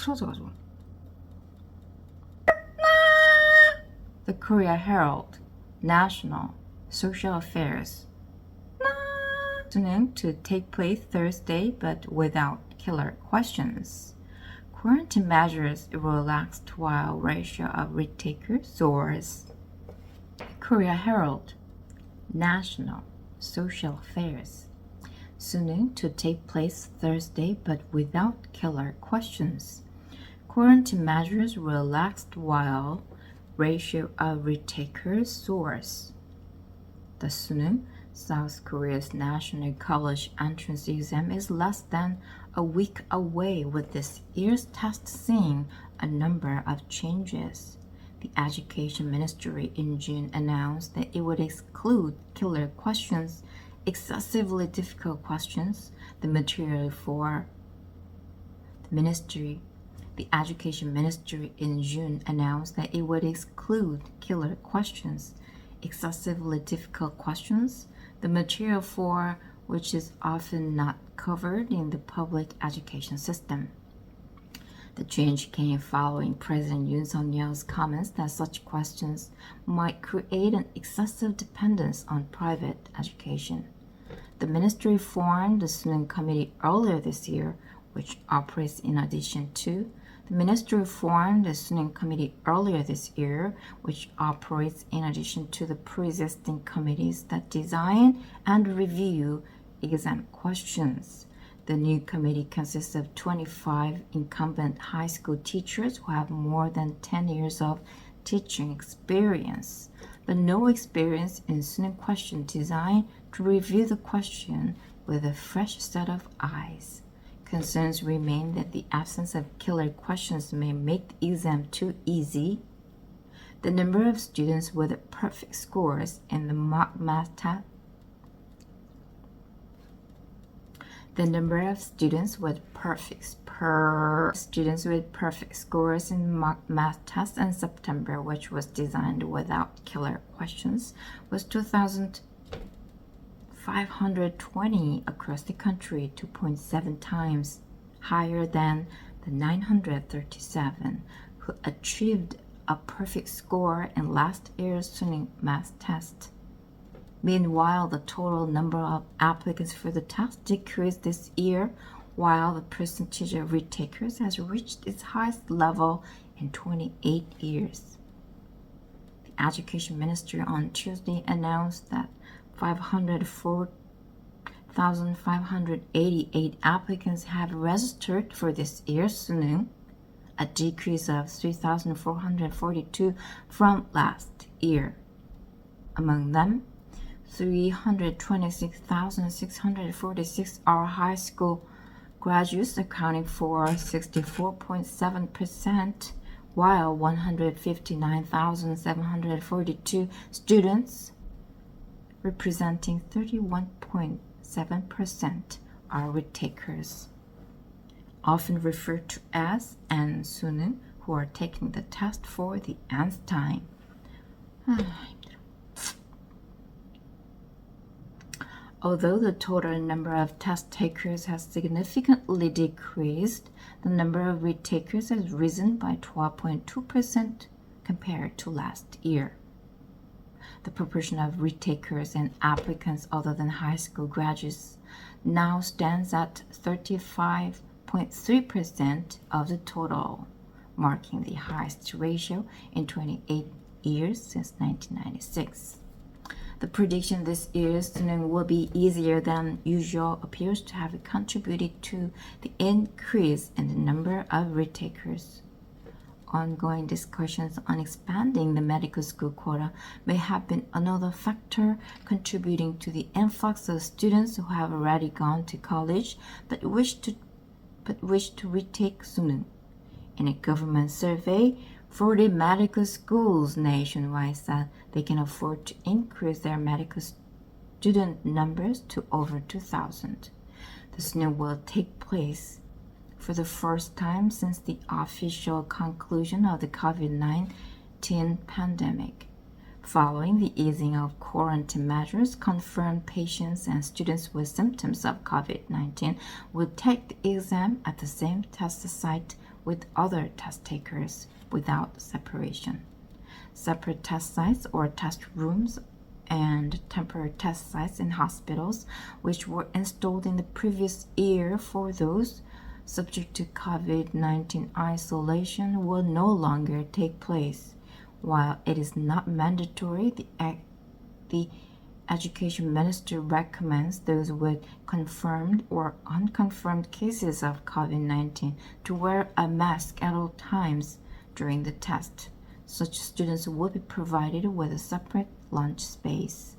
틀어져가지고. The Korea헬럴드 National Social Affairs 수능 to take place Thursday but without killer questions. Quarantine measures relaxed while ratio of retakers soars. Korea헬럴드 National Social Affairs 수능 to take place Thursday but without killer questions. Quarantine measures relaxed while ratio of retakers soars. The 수능, South Korea's national college entrance exam, is less than a week away, with this year's test seeing a number of changes. The Education Ministry in June announced that it would exclude killer questions, excessively difficult questions, the material for the Education Ministry in June announced that it would exclude killer questions, excessively difficult questions, the material for which is often not covered in the public education system. The change came following President Yoon Suk-yeol's comments that such questions might create an excessive dependence on private education. The ministry formed the Suning Committee earlier this year, which operates in addition to the pre-existing committees that design and review exam questions. The new committee consists of 25 incumbent high school teachers who have more than 10 years of teaching experience, but no experience in Suning question design to review the question with a fresh set of eyes. Concerns remain that the absence of killer questions may make the exam too easy. The number of students with perfect scores in the mock math test scores in mock math test in September, which was designed without killer questions, was 2,520 across the country, 2.7 times higher than the 937 who achieved a perfect score in last year's Suning math test. Meanwhile, the total number of applicants for the test decreased this year, while the percentage of retakers has reached its highest level in 28 years. The Education Ministry on Tuesday announced that 504,588 applicants have registered for this year's Suning, a decrease of 3,442 from last year. Among them, 326,646 are high school graduates, accounting for 64.7%, while 159,742 students, representing 31.7%, are retakers, often referred to as N Suning, who are taking the test for the nth time. Although the total number of test takers has significantly decreased, the number of retakers has risen by 12.2% compared to last year. The proportion of retakers and applicants other than high school graduates now stands at 35.3% of the total, marking the highest ratio in 28 years since 1996. The prediction this year's Suning will be easier than usual appears to have contributed to the increase in the number of retakers. Ongoing discussions on expanding the medical school quota may have been another factor contributing to the influx of students who have already gone to college but wish to retake Suning. In a government survey, 40 medical schools nationwide said they can afford to increase their medical student numbers to over 2,000. The Suning will take place for the first time since the official conclusion of the COVID-19 pandemic. Following the easing of quarantine measures, confirmed patients and students with symptoms of COVID-19 will take the exam at the same test site with other test takers without separation. Separate test sites or test rooms and temporary test sites in hospitals, which were installed in the previous year for those subject to COVID-19 isolation, will no longer take place. While it is not mandatory, the Education Minister recommends those with confirmed or unconfirmed cases of COVID-19 to wear a mask at all times during the test. Such students will be provided with a separate lunch space.